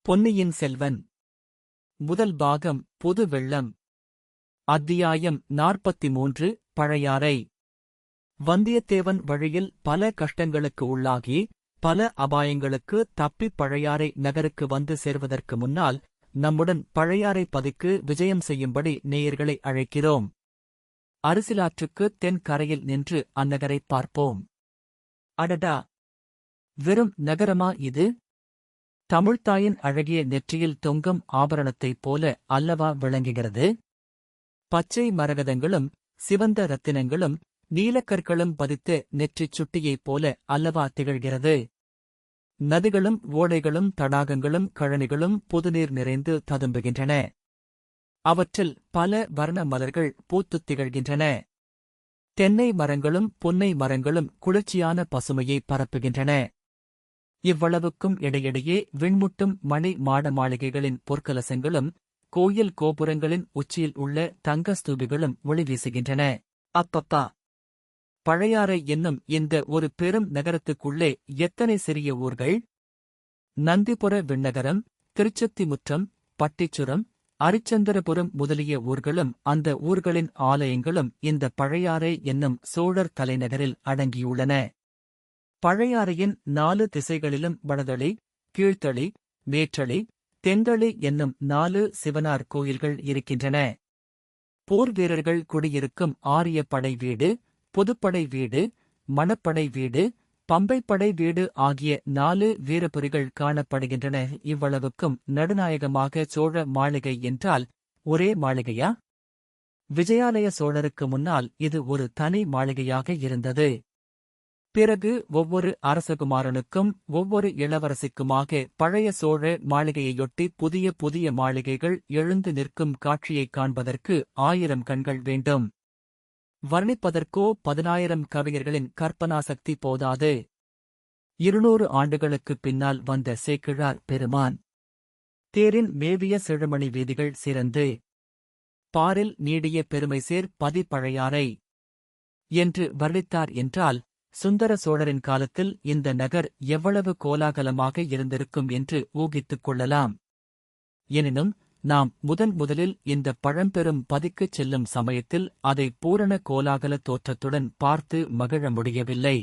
பொன்னியின் செல்வன் முதல் பாகம் புது வெள்ளம். அத்தியாயம் 43. பழையாறை. வந்தியத்தேவன் வழியில் பல கஷ்டங்களுக்கு உள்ளாகி பல அபாயங்களுக்கு தப்பிப் பழையாறை நகருக்கு வந்து சேர்வதற்கு முன்னால் நம்முடன் பழையாறை பதிக்கு விஜயம் செய்யும்படி நேயர்களை அழைக்கிறோம். அரிசிலாற்றுக்குத் தென் கரையில் நின்று அந்நகரைப் பார்ப்போம். அடடா! வெறும் நகரமா இது? தமிழ்த்தாயின் அழகிய நெற்றியில் தொங்கும் ஆபரணத்தைப் போல அல்லவா விளங்குகிறது? பச்சை மரகதங்களும் சிவந்த இரத்தினங்களும் நீலக்கற்களும் பதித்த நெற்றிச் சுட்டியைப் போல அல்லவா திகழ்கிறது? நதிகளும் ஓடைகளும் தடாகங்களும் கழனிகளும் புதுநீர் நிறைந்து ததும்புகின்றன. அவற்றில் பல வர்ண மலர்கள் பூத்துத் திகழ்கின்றன. தென்னை மரங்களும் புன்னை மரங்களும் குளிர்ச்சியான பசுமையை பரப்புகின்றன. இவ்வளவுக்கும் இடையிடையே விண்முட்டும் மணி மாட மாளிகைகளின் பொற்கலசங்களும் கோயில் கோபுரங்களின் உச்சியில் உள்ள தங்க ஸ்தூபிகளும் ஒளி வீசுகின்றன. அப்பப்பா! பழையாறை என்னும் இந்த ஒரு பெரும் நகரத்துக்குள்ளே எத்தனை சிறிய ஊர்கள்! நந்திபுர விண்ணகரம், திருச்சத்திமுற்றம், பட்டிச்சுரம், அரிச்சந்திரபுரம் முதலிய ஊர்களும் அந்த ஊர்களின் ஆலயங்களும் இந்த பழையாறை என்னும் சோழர் தலைநகரில் அடங்கியுள்ளன. பழையாறையின் 4 திசைகளிலும் வடதளி, கீழ்த்தளி, மேற்றளி, தென்தளி என்னும் 4 சிவனார் கோயில்கள் இருக்கின்றன. போர் வீரர்கள் குடியிருக்கும் ஆரிய படை வீடு, பொதுப்படை வீடு, மணப்படை வீடு, பம்பைப்படை வீடு ஆகிய 4 வீரபுரிகள் காணப்படுகின்றன. இவ்வளவுக்கும் நடுநாயகமாக சோழ மாளிகை என்றால் ஒரே மாளிகையா? விஜயாலய சோழருக்கு முன்னால் இது ஒரு தனி மாளிகையாக இருந்தது. பிறகு ஒவ்வொரு அரசகுமாரனுக்கும் ஒவ்வொரு இளவரசிக்குமாக பழைய சோழ மாளிகையையொட்டி புதிய புதிய மாளிகைகள் எழுந்து நிற்கும் காட்சியைக் காண்பதற்கு 1000 கண்கள் வேண்டும். வர்ணிப்பதற்கோ 10,000 கவிஞர்களின் கற்பனாசக்தி போதாது. 200 ஆண்டுகளுக்குப் பின்னால் வந்த சேக்கிழார் பெருமான் தேரின் மேவிய செழுமணி வீதிகள் சிறந்து பாரில் நீடிய பெருமைசேர் பதி பழையாறை என்று வர்ணித்தார் என்றால் சுந்தர சோழரின் காலத்தில் இந்த நகர் எவ்வளவு கோலாகலமாக இருந்திருக்கும் என்று ஊகித்துக் கொள்ளலாம். எனினும் நாம் முதலில் இந்த பழம்பெரும் பதிக்குச் செல்லும் சமயத்தில் அதை பூரண கோலாகல தோற்றத்துடன் பார்த்து மகிழ முடியவில்லை.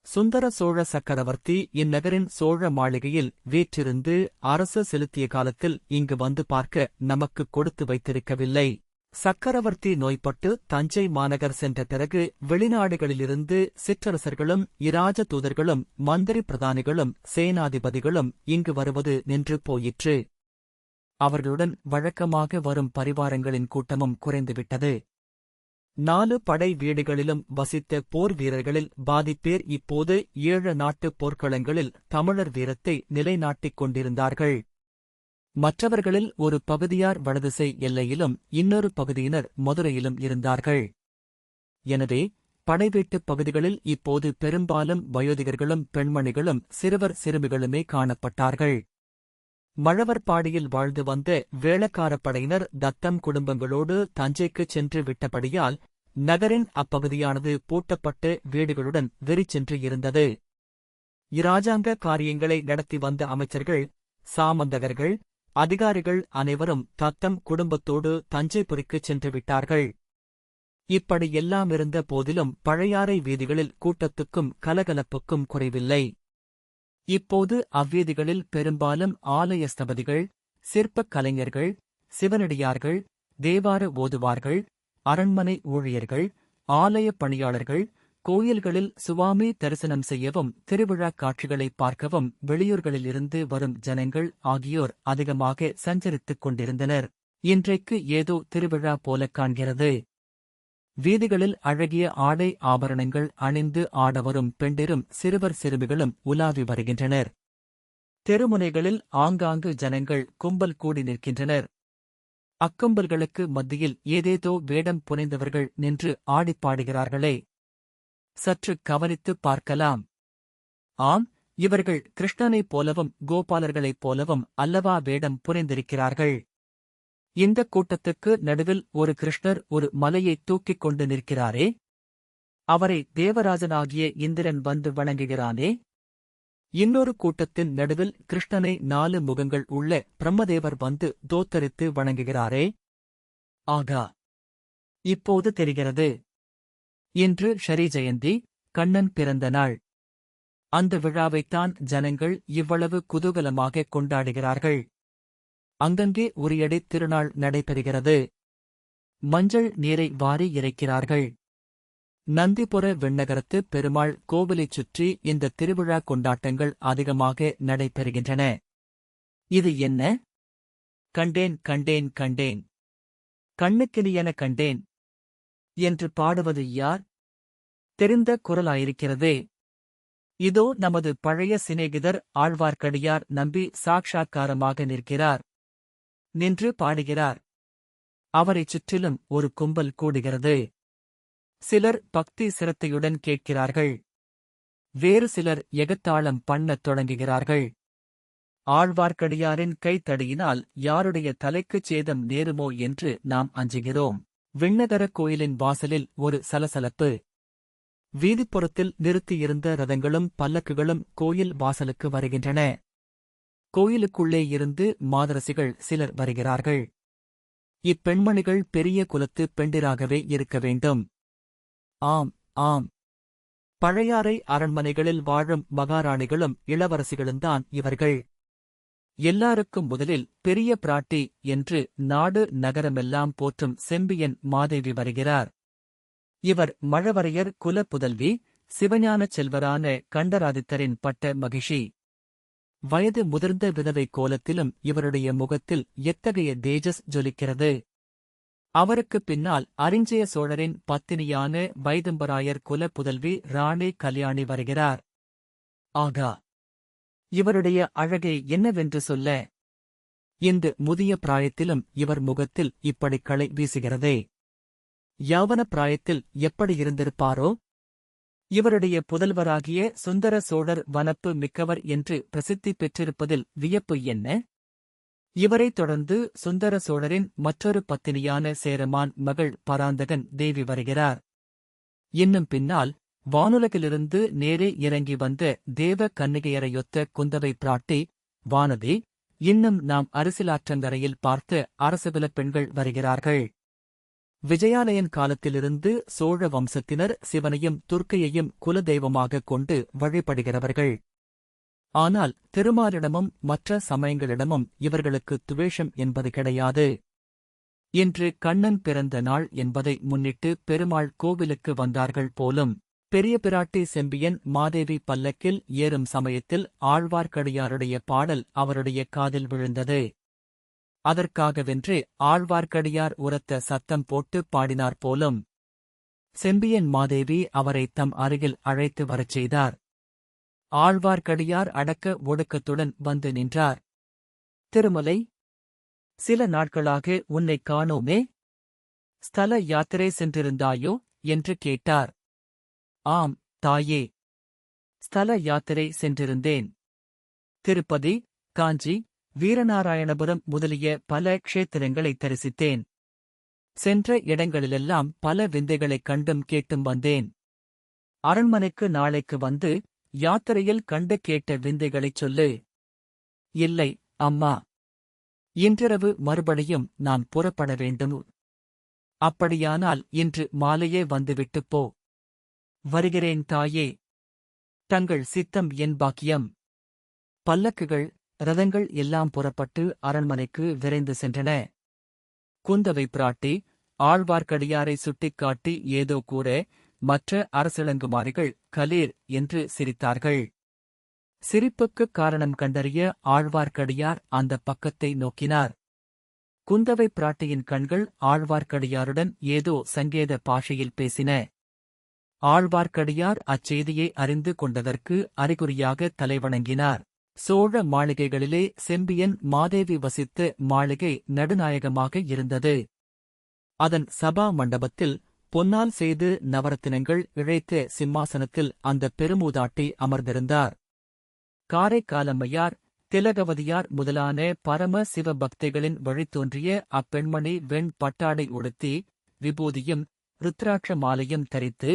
சுந்தர சோழ சக்கரவர்த்தி இந்நகரின் சோழ மாளிகையில் வீற்றிருந்து அரசு செலுத்திய காலத்தில் இங்கு வந்து பார்க்க நமக்குக் கொடுத்து வைத்திருக்கவில்லை. சக்கரவர்த்தி நோய்பட்டு தஞ்சை மாநகர் சென்ற பிறகு வெளிநாடுகளிலிருந்து சிற்றரசர்களும் இராஜ தூதர்களும் மந்திரி பிரதானிகளும் சேனாதிபதிகளும் இங்கு வருவது நின்று போயிற்று. அவர்களுடன் வழக்கமாக வரும் பரிவாரங்களின் கூட்டமும் குறைந்துவிட்டது. 4 படை வீடுகளிலும் வசித்த போர் வீரர்களில் பாதிப்பேர் இப்போது 7 நாட்டுப் போர்க்களங்களில் தமிழர் வீரத்தை நிலைநாட்டிக் கொண்டிருந்தார்கள். மற்றவர்களில் ஒரு பகுதியார் வடதிசை எல்லையிலும் இன்னொரு பகுதியினர் மதுரையிலும் இருந்தார்கள். எனவே படைவீட்டுப் பகுதிகளில் இப்போது பெரும்பாலும் வயோதிகர்களும் பெண்மணிகளும் சிறுவர் சிறுமிகளுமே காணப்பட்டார்கள். மழவர்பாடியில் வாழ்ந்து வந்த வேளக்காரப் படையினர் தத்தம் குடும்பங்களோடு தஞ்சைக்குச் சென்று விட்டபடியால் நகரின் அப்பகுதியானது பூட்டப்பட்ட வீடுகளுடன் வெறிச்சென்று இருந்தது. இராஜாங்க காரியங்களை நடத்தி வந்த அமைச்சர்கள், சாமந்தகர்கள், அதிகாரிகள் அனைவரும் தத்தம் குடும்பத்தோடு தஞ்சைபுரிக்குச் சென்று விட்டார்கள். இப்படி எல்லாமிருந்த போதிலும் பழையாறை வீதிகளில் கூட்டத்துக்கும் கலகலப்புக்கும் குறைவில்லை. இப்போது அவ்வீதிகளில் பெரும்பாலும் ஆலய ஸ்தபதிகள், சிற்பக் கலைஞர்கள், சிவனடியார்கள், தேவார ஓதுவார்கள், அரண்மனை ஊழியர்கள், ஆலயப் பணியாளர்கள், கோயில்களில் சுவாமி தரிசனம் செய்யவும் திருவிழாக் காட்சிகளைப் பார்க்கவும் வெளியூர்களிலிருந்து வரும் ஜனங்கள் ஆகியோர் அதிகமாக சஞ்சரித்துக் கொண்டிருந்தனர். இன்றைக்கு ஏதோ திருவிழா போலக் காண்கிறது. வீதிகளில் அழகிய ஆடை ஆபரணங்கள் அணிந்து ஆடவரும் பெண்டிரும் சிறுவர் சிறுமிகளும் உலாவி வருகின்றனர். தெருமுனைகளில் ஆங்காங்கு ஜனங்கள் கும்பல் கூடி நிற்கின்றனர். அக்கும்பல்களுக்கு மத்தியில் ஏதேதோ வேடம் புனைந்தவர்கள் நின்று ஆடிப்பாடுகிறார்களே, சற்று கவனித்துப் பார்க்கலாம். ஆம், இவர்கள் கிருஷ்ணனைப் போலவும் கோபாலர்களைப் போலவும் அல்லவா வேடம் புனைந்திருக்கிறார்கள். இந்தக் கூட்டத்துக்கு நடுவில் ஒரு கிருஷ்ணர் ஒரு மலையைத் தூக்கிக் கொண்டு நிற்கிறாரே, அவரை தேவராஜனாகிய இந்திரன் வந்து வணங்குகிறானே, இன்னொரு கூட்டத்தின் நடுவில் கிருஷ்ணனை 4 முகங்கள் உள்ள பிரம்மதேவர் வந்து தோத்தரித்து வணங்குகிறாரே. ஆகா, இப்போது தெரிகிறது. இன்று ஷரீ ஜெயந்தி, கண்ணன் பிறந்த நாள். அந்த விழாவைத்தான் ஜனங்கள் இவ்வளவு குதூகலமாக கொண்டாடுகிறார்கள். அங்கங்கே உரியடி திருநாள் நடைபெறுகிறது. மஞ்சள் நீரை வாரி இறைக்கிறார்கள். நந்திபுர விண்ணகரத்து பெருமாள் கோவிலைச் சுற்றி இந்த திருவிழா கொண்டாட்டங்கள் அதிகமாக நடைபெறுகின்றன. இது என்ன? கண்டேன் கண்டேன் கண்டேன், கண்ணுக்கினியென கண்டேன் என்று பாடுவது யார்? தெரிந்த குரலாயிருக்கிறதே. இதோ நமது பழைய சிநேகிதர் ஆழ்வார்க்கடியார் நம்பி சாக்ஷாத்காரமாக நிற்கிறார். நின்று பாடுகிறார். அவரைச் சுற்றிலும் ஒரு கும்பல் கூடுகிறது. சிலர் பக்தி சிரத்தையுடன் கேட்கிறார்கள். வேறு சிலர் எகத்தாளம் பண்ணத் தொடங்குகிறார்கள். ஆழ்வார்க்கடியாரின் கைத்தடியினால் யாருடைய தலைக்குச் சேதம் நேருமோ என்று நாம் அஞ்சுகிறோம். விண்ணகரக் கோயிலின் வாசலில் ஒரு சலசலப்பு. வீதிப்புறத்தில் நிறுத்தியிருந்த ரதங்களும் பல்லக்குகளும் கோயில் வாசலுக்கு வருகின்றன. கோயிலுக்குள்ளே இருந்து மாதரசிகள் சிலர் வருகிறார்கள். இப்பெண்மணிகள் பெரிய குலத்து பெண்டிராகவே இருக்க வேண்டும். ஆம் ஆம், பழையாறை அரண்மனைகளில் வாழும் மகாராணிகளும் இளவரசிகளும்தான் இவர்கள். எல்லாருக்கும் முதலில் பெரிய பிராட்டி என்று நாடு நகரமெல்லாம் போற்றும் செம்பியன் மாதேவி வருகிறார். இவர் மழவரையர் குல புதல்வி, சிவஞானச் செல்வரான கண்டராதித்தரின் பட்ட மகிஷி. வயது முதிர்ந்த விதவை கோலத்திலும் இவருடைய முகத்தில் எத்தகைய தேஜஸ் ஜொலிக்கிறது. அவருக்குப் பின்னால் அரிஞ்சய சோழரின் பத்தினியான வைதம்பராயர் குல புதல்வி ராணி கல்யாணி வருகிறார். ஆகா, இவருடைய அழகை என்னவென்று சொல்ல! இந்த முதிய பிராயத்திலும் இவர் முகத்தில் இப்படி களை வீசுகிறதே. யௌவன பிராயத்தில் எப்படி இருந்திருப்பாரோ? இவருடைய புதல்வராகிய சுந்தர சோழர் வனப்பு மிக்கவர் என்று பிரசித்தி பெற்றிருப்பதில் வியப்பு என்ன? இவரைத் தொடர்ந்து சுந்தர சோழரின் மற்றொரு பத்தினியான சேரமான் மகள் பராந்தகன் தேவி வருகிறார். இன்னும் பின்னால் வானுலகிலிருந்து நேரே இறங்கி வந்த தேவ கன்னிகையரையொத்த குந்தவை பிராட்டி, வானதி, இன்னும் நாம் அரசியலாற்றங்கரையில் பார்த்த அரசகுலப் பெண்கள் வருகிறார்கள். விஜயாலயன் காலத்திலிருந்து சோழ வம்சத்தினர் சிவனையும் துர்க்கையையும் குலதெய்வமாகக் கொண்டு வழிபடுகிறவர்கள். ஆனால் திருமாலிடமும் மற்ற சமயங்களிடமும் இவர்களுக்கு துவேஷம் என்பது கிடையாது. இன்று கண்ணன் பிறந்த நாள் என்பதை முன்னிட்டு பெருமாள் கோவிலுக்கு வந்தார்கள் போலும். பெரிய பிராட்டி செம்பியன் மாதேவி பல்லக்கில் ஏறும் சமயத்தில் ஆழ்வார்க்கடியாருடைய பாடல் அவருடைய காதில் விழுந்தது. அதற்காகவென்று ஆழ்வார்க்கடியார் உரத்த சத்தம் போட்டு பாடினார் போலும். செம்பியன் மாதேவி அவரை தம் அருகில் அழைத்து வரச் செய்தார். ஆழ்வார்க்கடியார் அடக்க ஒடுக்கத்துடன் வந்து நின்றார். திருமலை, சில நாட்களாக உன்னைக் காணோமே. ஸ்தல யாத்திரை சென்றிருந்தாயோ என்று கேட்டார். ஆம் தாயே, ஸ்தல யாத்திரை சென்றிருந்தேன். திருப்பதி, காஞ்சி, வீரநாராயணபுரம் முதலிய பல க்ஷேத்திரங்களை தரிசித்தேன். சென்ற இடங்களிலெல்லாம் பல விந்தைகளைக் கண்டும் கேட்டும் வந்தேன். அரண்மனைக்கு நாளைக்கு வந்து யாத்திரையில் கண்டு கேட்ட விந்தைகளைச் சொல்லு. இல்லை அம்மா, இன்றிரவு மறுபடியும் நான் புறப்பட வேண்டும். அப்படியானால் இன்று மாலையே வந்துவிட்டுப் போ. வருகிறேன் தாயே. தங்கள் சித்தம் என் பாக்கியம். பல்லக்குகள், ரதங்கள் எல்லாம் புறப்பட்டு அரண்மனைக்கு விரைந்து சென்றன. குந்தவை பிராட்டி ஆழ்வார்க்கடியாரை சுட்டிக்காட்டி ஏதோ கூற, மற்ற அரசிளங்குமாரிகள் கலீர் என்று சிரித்தார்கள். சிரிப்புக்குக் காரணம் கண்டறிய ஆழ்வார்க்கடியார் அந்த பக்கத்தை நோக்கினார். குந்தவை பிராட்டியின் கண்கள் ஆழ்வார்க்கடியாருடன் ஏதோ சங்கேத பாஷையில் பேசின. ஆழ்வார்க்கடியார் அச்செய்தியை அறிந்து கொண்டதற்கு அறிகுறியாக தலைவணங்கினார். சோழ மாளிகைகளிலே செம்பியன் மாதேவி வசித்த மாளிகை நடுநாயகமாக இருந்தது. அதன் சபா மண்டபத்தில் பொன்னால் செய்து நவரத்தினங்கள் இழைத்த சிம்மாசனத்தில் அந்த பெருமூதாட்டி அமர்ந்திருந்தார். காரைக்காலம்மையார், திலகவதியார் முதலான பரம சிவ பக்திகளின் வழித்தோன்றிய அப்பெண்மணி வெண் பட்டாடை உடுத்தி, விபூதியும் ருத்ராட்ச மாலையும் தரித்து,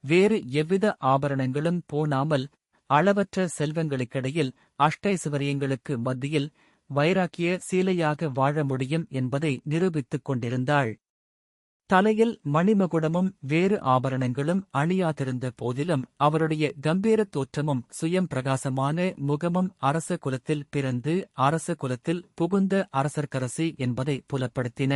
வேறு எவ்வித ஆபரணங்களும் போனாமல் அளவற்ற செல்வங்களுக்கிடையில் அஷ்டைசுவரியங்களுக்கு மத்தியில் வைராக்கிய சீலையாக வாழ முடியும் என்பதை நிரூபித்துக் கொண்டிருந்தாள். தலையில் மணிமகுடமும் வேறு ஆபரணங்களும் அணியாதிருந்த போதிலும் அவருடைய கம்பீரத் தோற்றமும் சுயம் பிரகாசமான முகமும் அரச குலத்தில் பிறந்து அரச குலத்தில் புகுந்த அரசர்க்கரசி என்பதை புலப்படுத்தின.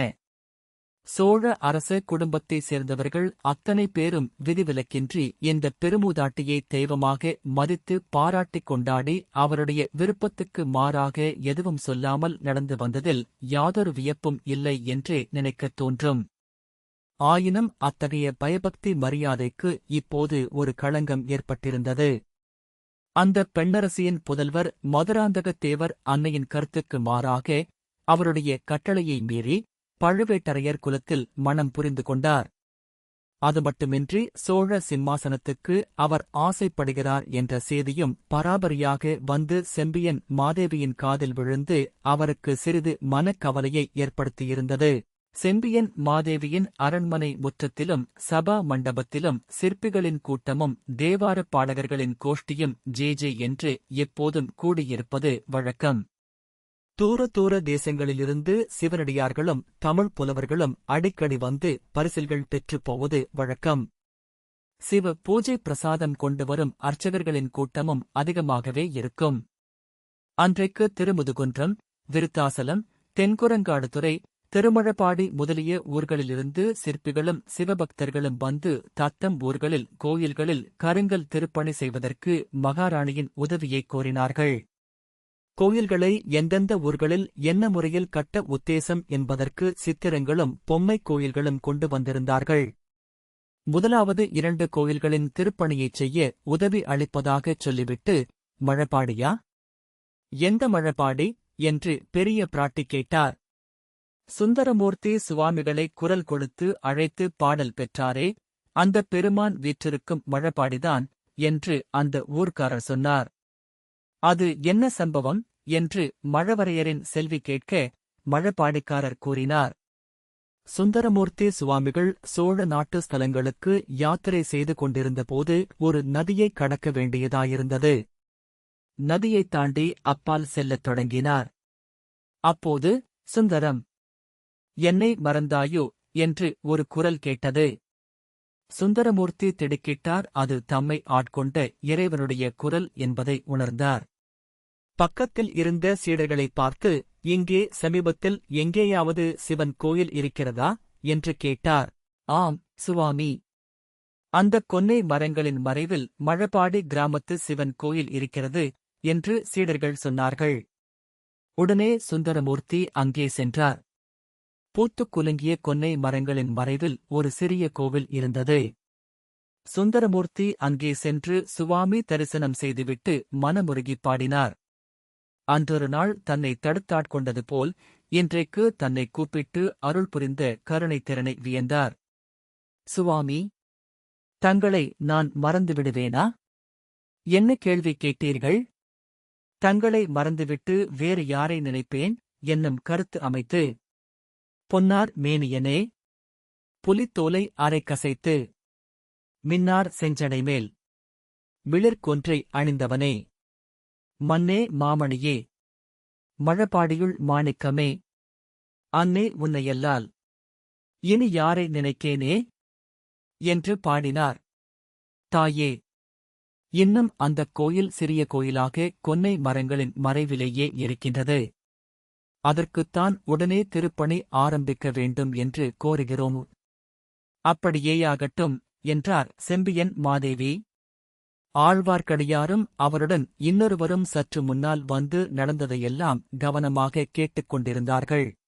சோழ அரச குடும்பத்தைச் சேர்ந்தவர்கள் அத்தனை பேரும் விதிவிலக்கின்றி இந்த பெருமூதாட்டியை தெய்வமாக மதித்து பாராட்டிக் கொண்டாடி அவருடைய விருப்பத்துக்கு மாறாக எதுவும் சொல்லாமல் நடந்து வந்ததில் யாதொரு வியப்பும் இல்லை என்றே நினைக்கத் தோன்றும். ஆயினும் அத்தகைய பயபக்தி மரியாதைக்கு இப்போது ஒரு களங்கம் ஏற்பட்டிருந்தது. அந்த பெண்ணரசியின் புதல்வர் மதுராந்தகத்தேவர் அன்னையின் கருத்துக்கு மாறாக அவருடைய கட்டளையை மீறி பழுவேட்டரையர் குலத்தில் மணம் புரிந்து கொண்டார். அது மட்டுமின்றி சோழ சிம்மாசனத்துக்கு அவர் ஆசைப்படுகிறார் என்ற செய்தியும் பராபரியாக வந்து செம்பியன் மாதேவியின் காதில் விழுந்து அவருக்கு சிறிது மனக்கவலையை ஏற்படுத்தியிருந்தது. செம்பியன் மாதேவியின் அரண்மனை முற்றத்திலும் சபா மண்டபத்திலும் சிற்பிகளின் கூட்டமும் தேவாரப் பாடகர்களின் கோஷ்டியும் ஜே என்று எப்போதும் கூடியிருப்பது வழக்கம். தூர தூர தேசங்களிலிருந்து சிவனடியார்களும் தமிழ் புலவர்களும் அடிக்கடி வந்து பரிசில்கள் பெற்றுப் போவது வழக்கம். சிவ பூஜை பிரசாதம் கொண்டு வரும் அர்ச்சகர்களின் கூட்டமும் அதிகமாகவே இருக்கும். அன்றைக்கு திருமுதுகுன்றம், விருத்தாசலம், தென்குரங்காடுதுறை, திருமழபாடி முதலிய ஊர்களிலிருந்து சிற்பிகளும் சிவபக்தர்களும் வந்து தத்தம் ஊர்களில் கோயில்களில் கருங்கல் திருப்பணி செய்வதற்கு மகாராணியின் உதவியைக் கோரினார்கள். கோயில்களை எந்தெந்த ஊர்களில் என்ன முறையில் கட்ட உத்தேசம் என்பதற்கு சித்திரங்களும் பொம்மைக் கோயில்களும் கொண்டு வந்திருந்தார்கள். முதலாவது 2 கோயில்களின் திருப்பணியைச் செய்ய உதவி அளிப்பதாகச் சொல்லிவிட்டு, மழபாடியா? எந்த மழபாடி என்று பெரிய பிராட்டி கேட்டார். சுந்தரமூர்த்தி சுவாமிகளை குரல் கொடுத்து அழைத்து பாடல் பெற்றாரே, அந்தப் பெருமான் வீற்றிருக்கும் மழபாடிதான் என்று அந்த ஊர்க்காரர் சொன்னார். அது என்ன சம்பவம் என்று மழவரையரின் செல்வி கேட்க மழபாடிக்காரர் கூறினார். சுந்தரமூர்த்தி சுவாமிகள் சோழ நாட்டு ஸ்தலங்களுக்கு யாத்திரை செய்து கொண்டிருந்தபோது ஒரு நதியை கடக்க வேண்டியதாயிருந்தது. நதியைத் தாண்டி அப்பால் செல்லத் தொடங்கினார். அப்போது, சுந்தரம், என்னை மறந்தாயோ என்று ஒரு குரல் கேட்டது. சுந்தரமூர்த்தி திடுக்கிட்டார். அது தம்மை ஆட்கொண்ட இறைவனுடைய குரல் என்பதை உணர்ந்தார். பக்கத்தில் இருந்த சீடர்களைப் பார்த்து, இங்கே சமீபத்தில் எங்கேயாவது சிவன் கோயில் இருக்கிறதா என்று கேட்டார். ஆம் சுவாமி, அந்தக் கொன்னை மரங்களின் மறைவில் மழபாடி கிராமத்து சிவன் கோயில் இருக்கிறது என்று சீடர்கள் சொன்னார்கள். உடனே சுந்தரமூர்த்தி அங்கே சென்றார். பூத்துக் குலுங்கிய கொன்னை மரங்களின் மறைவில் ஒரு சிறிய கோவில் இருந்தது. சுந்தரமூர்த்தி அங்கே சென்று சுவாமி தரிசனம் செய்துவிட்டு மனமுருகிப் பாடினார். அன்றொரு நாள் தன்னை தடுத்தாட்கொண்டது போல் இன்றைக்கு தன்னை கூப்பிட்டு அருள் புரிந்த கருணைத் திறனை வியந்தார். சுவாமி, தங்களை நான் மறந்துவிடுவேனா? என்ன கேள்வி கேட்டீர்கள்? தங்களை மறந்துவிட்டு வேறு யாரை நினைப்பேன் என்னும் கருத்து அமைத்து, பொன்னார் மேனியனே, புலித்தோலை அரை கசைத்து, மின்னார் செஞ்சடைமேல் மிளிர்கொன்றை அணிந்தவனே, மன்னே மாமணியே, மழபாடியுள் மாணிக்கமே, அன்னே உன்னையல்லால் இனி யாரை நினைக்கேனே என்று பாடினார். தாயே, இன்னும் அந்தக் கோயில் சிறிய கோயிலாக கொன்னை மரங்களின் மறைவிலேயே இருக்கின்றது. அதற்குத்தான் உடனே திருப்பணி ஆரம்பிக்க வேண்டும் என்று கோருகிறோம். அப்படியேயாகட்டும் என்றார் செம்பியன் மாதேவி. ஆழ்வார்க்கடியாரும் அவருடன் இன்னொருவரும் சற்று முன்னால் வந்து நடந்ததையெல்லாம் கவனமாக கேட்டுக் கொண்டிருந்தார்கள்.